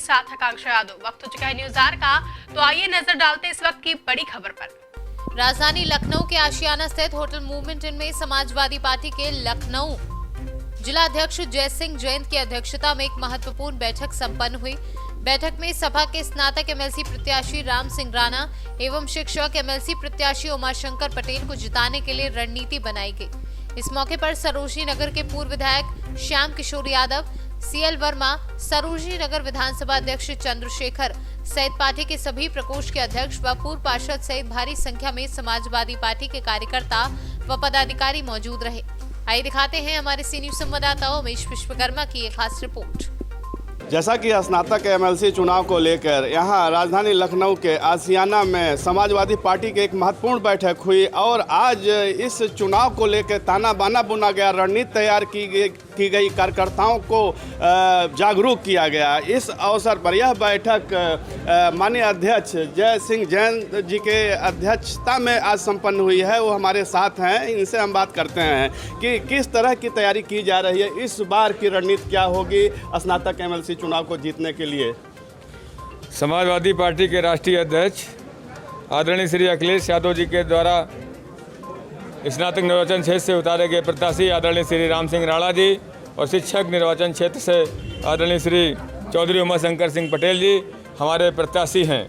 साथ आकांक्षा यादव। वक्त हो चुका है न्यूज़ आवर का, तो आइए नजर डालते हैं इस वक्त की बड़ी खबर पर। राजधानी लखनऊ के आशियाना स्थित होटल मूवमेंट इन में समाजवादी पार्टी के लखनऊ जिला अध्यक्ष जय सिंह जैन की अध्यक्षता में एक महत्वपूर्ण बैठक संपन्न हुई। बैठक में सभा के स्नातक एमएलसी प्रत्याशी राम सिंह राणा एवं शिक्षक एमएलसी प्रत्याशी उमाशंकर पटेल को जिताने के लिए रणनीति बनाई गई। इस मौके पर सरोजनी नगर के पूर्व विधायक श्याम किशोर यादव, सीएल वर्मा, सरोजनी नगर विधानसभा अध्यक्ष चंद्रशेखर सहित पार्टी के सभी प्रकोष्ठ के अध्यक्ष व पूर्व पार्षद सहित भारी संख्या में समाजवादी पार्टी के कार्यकर्ता व पदाधिकारी मौजूद रहे। आइए दिखाते हैं हमारे सी न्यूज संवाददाता उमेश विश्वकर्मा की एक खास रिपोर्ट। जैसा कि स्नातक एमएलसी चुनाव को लेकर यहां राजधानी लखनऊ के आशियाना में समाजवादी पार्टी की एक महत्वपूर्ण बैठक हुई और आज इस चुनाव को लेकर ताना बाना बुना गया, रणनीति तैयार की गई, कार्यकर्ताओं को जागरूक किया गया। इस अवसर पर यह बैठक माननीय अध्यक्ष जय सिंह जैन जी के अध्यक्षता में आज संपन्न हुई है। वो हमारे साथ हैं, इनसे हम बात करते हैं कि किस तरह की तैयारी की जा रही है, इस बार की रणनीति क्या होगी स्नातक एमएलसी चुनाव को जीतने के लिए। समाजवादी पार्टी के राष्ट्रीय अध्यक्ष आदरणीय श्री अखिलेश यादव जी के द्वारा स्नातक निर्वाचन क्षेत्र से उतारे गए प्रत्याशी आदरणीय श्री राम सिंह राणा जी और शिक्षक निर्वाचन क्षेत्र से आदरणीय श्री चौधरी उमाशंकर सिंह पटेल जी हमारे प्रत्याशी हैं।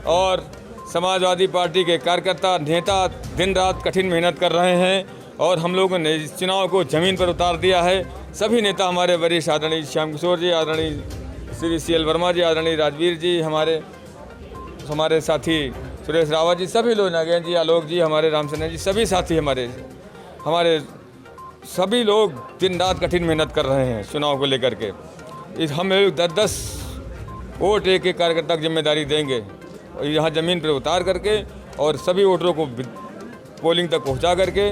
और समाजवादी पार्टी के कार्यकर्ता नेता दिन रात कठिन मेहनत कर रहे हैं और हम लोगों ने इस चुनाव को ज़मीन पर उतार दिया है। सभी नेता हमारे वरिष्ठ आदरणीय श्याम किशोर जी, आदरणीय श्री सीएल वर्मा जी, आदरणीय राजवीर जी, हमारे साथी सुरेश रावत जी, सभी लोग, नागेंद्र जी, आलोक जी, हमारे रामचंद्र जी, सभी साथी हमारे सभी लोग दिन रात कठिन मेहनत कर रहे हैं चुनाव को लेकर के। हम 10-10 वोट एक कार्यकर्ता की जिम्मेदारी देंगे और यहाँ ज़मीन पर उतार करके और सभी वोटरों को पोलिंग तक पहुँचा करके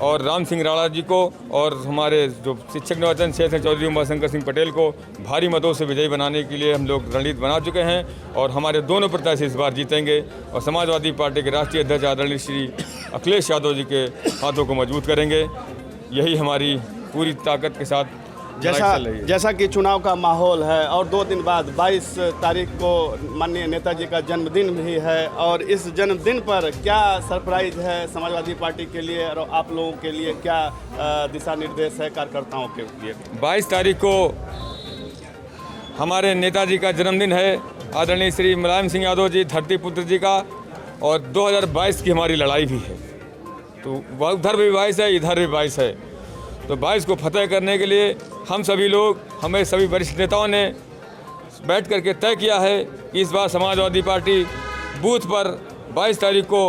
और राम सिंह राणा जी को और हमारे जो शिक्षक निर्वाचन क्षेत्र चौधरी उमाशंकर सिंह पटेल को भारी मतों से विजयी बनाने के लिए हम लोग रणनीति बना चुके हैं और हमारे दोनों प्रत्याशी इस बार जीतेंगे और समाजवादी पार्टी के राष्ट्रीय अध्यक्ष आदरणीय श्री अखिलेश यादव जी के हाथों को मजबूत करेंगे। यही हमारी पूरी ताकत के साथ जैसा कि चुनाव का माहौल है और 2 दिन बाद 22 तारीख को माननीय नेताजी का जन्मदिन भी है और इस जन्मदिन पर क्या सरप्राइज है समाजवादी पार्टी के लिए और आप लोगों के लिए, क्या दिशा निर्देश है कार्यकर्ताओं के लिए? 22 तारीख को हमारे नेताजी का जन्मदिन है, आदरणीय श्री मुलायम सिंह यादव जी धरती पुत्र जी का, और 2022 की हमारी लड़ाई भी है। तो उधर भी 22 है, इधर भी 22 है। तो 22 को फतेह करने के लिए हम सभी लोग, हमें सभी वरिष्ठ नेताओं ने बैठ करके तय किया है कि इस बार समाजवादी पार्टी बूथ पर 22 तारीख को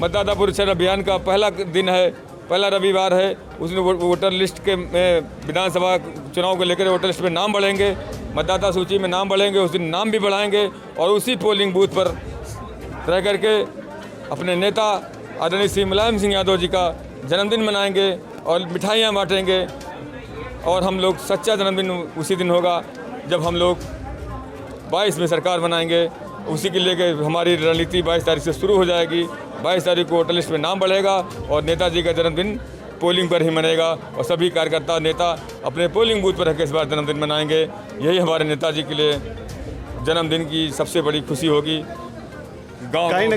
मतदाता पुनरीक्षण अभियान का पहला दिन है, पहला रविवार है। उसमें वोटर लिस्ट के विधानसभा चुनाव को लेकर वोटर लिस्ट में नाम बढ़ेंगे, मतदाता सूची में नाम बढ़ेंगे, उस दिन नाम भी बढ़ाएंगे और उसी पोलिंग बूथ पर रह करके अपने नेता आदरणीय श्री मुलायम सिंह यादव जी का जन्मदिन मनाएंगे और मिठाइयाँ बांटेंगे। और हम लोग सच्चा जन्मदिन उसी दिन होगा जब हम लोग 22 में सरकार बनाएंगे। उसी के लिए हमारी रणनीति 22 तारीख से शुरू हो जाएगी। 22 तारीख को वोटर लिस्ट में नाम बढ़ेगा और नेताजी का जन्मदिन पोलिंग पर ही मनेगा और सभी कार्यकर्ता नेता अपने पोलिंग बूथ पर रहकर इस बार जन्मदिन मनाएंगे। यही हमारे नेताजी के लिए जन्मदिन की सबसे बड़ी खुशी होगी। कहीं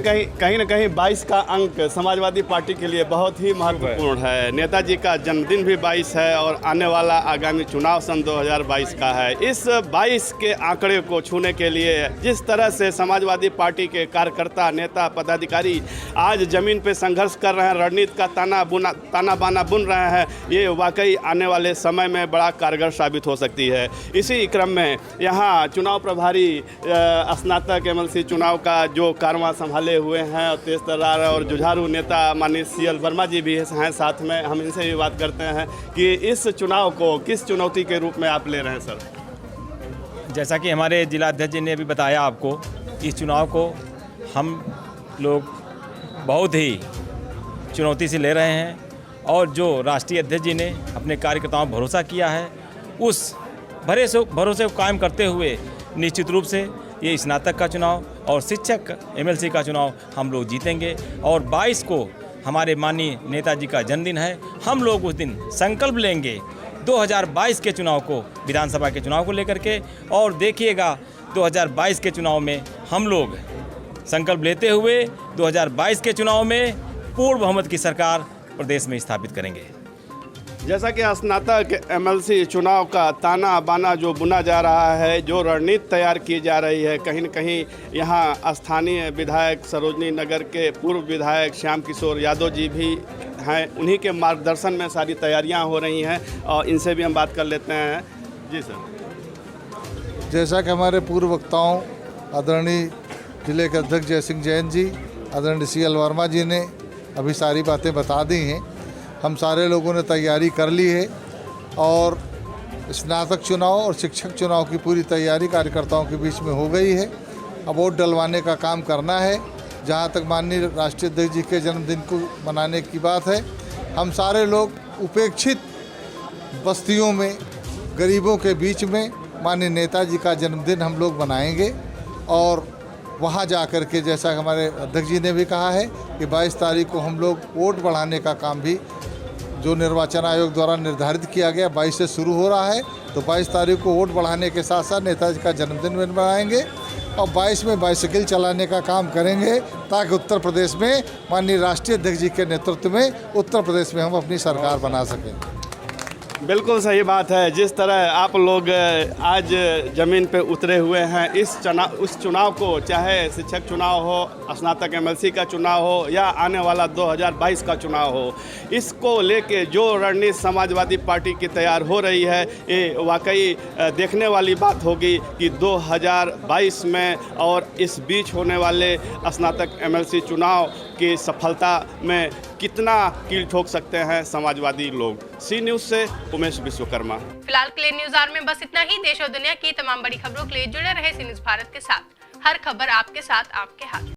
न कहीं 22 का अंक समाजवादी पार्टी के लिए बहुत ही महत्वपूर्ण है। नेताजी का जन्मदिन भी 22 है और आने वाला आगामी चुनाव सन 2022 का है। इस 22 के आंकड़े को छूने के लिए जिस तरह से समाजवादी पार्टी के कार्यकर्ता, नेता, पदाधिकारी आज ज़मीन पे संघर्ष कर रहे हैं, रणनीति का ताना बाना बुन रहे हैं, ये वाकई आने वाले समय में बड़ा कारगर साबित हो सकती है। इसी क्रम में यहाँ चुनाव प्रभारी स्नातक एमएलसी चुनाव का जो कारवा संभाले हुए हैं और तेज तर्रार और जुझारू नेता माननीय सीएल वर्मा जी भी हैं साथ में। हम इनसे भी बात करते हैं कि इस चुनाव को किस चुनौती के रूप में आप ले रहे हैं सर? जैसा कि हमारे जिला अध्यक्ष जी ने भी बताया आपको, इस चुनाव को हम लोग बहुत ही चुनौती से ले रहे हैं और जो राष्ट्रीय अध्यक्ष जी ने अपने कार्यकर्ताओं पर भरोसा किया है, उस भरोसे को कायम करते हुए निश्चित रूप से ये स्नातक का चुनाव और शिक्षक एमएलसी का चुनाव हम लोग जीतेंगे। और 22 को हमारे माननीय नेताजी का जन्मदिन है। हम लोग उस दिन संकल्प लेंगे 2022 के चुनाव को, विधानसभा के चुनाव को लेकर के, और देखिएगा 2022 के चुनाव में हम लोग संकल्प लेते हुए 2022 के चुनाव में पूर्ण बहुमत की सरकार प्रदेश में स्थापित करेंगे। जैसा कि स्नातक एमएलसी चुनाव का ताना बाना जो बुना जा रहा है, जो रणनीति तैयार की जा रही है, कहीं न कहीं यहाँ स्थानीय विधायक सरोजनी नगर के पूर्व विधायक श्याम किशोर यादव जी भी हैं, उन्हीं के मार्गदर्शन में सारी तैयारियां हो रही हैं और इनसे भी हम बात कर लेते हैं। जी सर। जैसा कि हमारे पूर्व वक्ताओं आदरणीय जिले के अध्यक्ष जयसिंह जैन जी, आदरणीय CL वर्मा जी ने अभी सारी बातें बता दी हैं। हम सारे लोगों ने तैयारी कर ली है और स्नातक चुनाव और शिक्षक चुनाव की पूरी तैयारी कार्यकर्ताओं के बीच में हो गई है। अब वोट डलवाने का काम करना है। जहाँ तक माननीय राष्ट्रीय अध्यक्ष जी के जन्मदिन को मनाने की बात है, हम सारे लोग उपेक्षित बस्तियों में, गरीबों के बीच में माननीय नेताजी का जन्मदिन हम लोग मनाएंगे और वहाँ जा कर के, जैसा हमारे अध्यक्ष जी ने भी कहा है कि 22 तारीख को हम लोग वोट बढ़ाने का काम भी जो निर्वाचन आयोग द्वारा निर्धारित किया गया 22 से शुरू हो रहा है, तो 22 तारीख को वोट बढ़ाने के साथ साथ नेताजी का जन्मदिन भी मनाएंगे और 22 में बाइसिकल चलाने का काम करेंगे ताकि उत्तर प्रदेश में माननीय राष्ट्रीय अध्यक्ष जी के नेतृत्व में उत्तर प्रदेश में हम अपनी सरकार बना सकें। बिल्कुल सही बात है। जिस तरह आप लोग आज ज़मीन पे उतरे हुए हैं, उस चुनाव को, चाहे शिक्षक चुनाव हो, स्नातक एमएलसी का चुनाव हो या आने वाला 2022 का चुनाव हो, इसको लेके जो रणनीति समाजवादी पार्टी की तैयार हो रही है, ये वाकई देखने वाली बात होगी कि 2022 में और इस बीच होने वाले स्नातक एमएलसी चुनाव की सफलता में कितना कील ठोक सकते हैं समाजवादी लोग। सी न्यूज़ से उमेश विश्वकर्मा। फिलहाल के लिए न्यूज़ आवर में बस इतना ही। देश और दुनिया की तमाम बड़ी खबरों के लिए जुड़े रहे सी न्यूज़ भारत के साथ। हर खबर आपके साथ, आपके हाथ।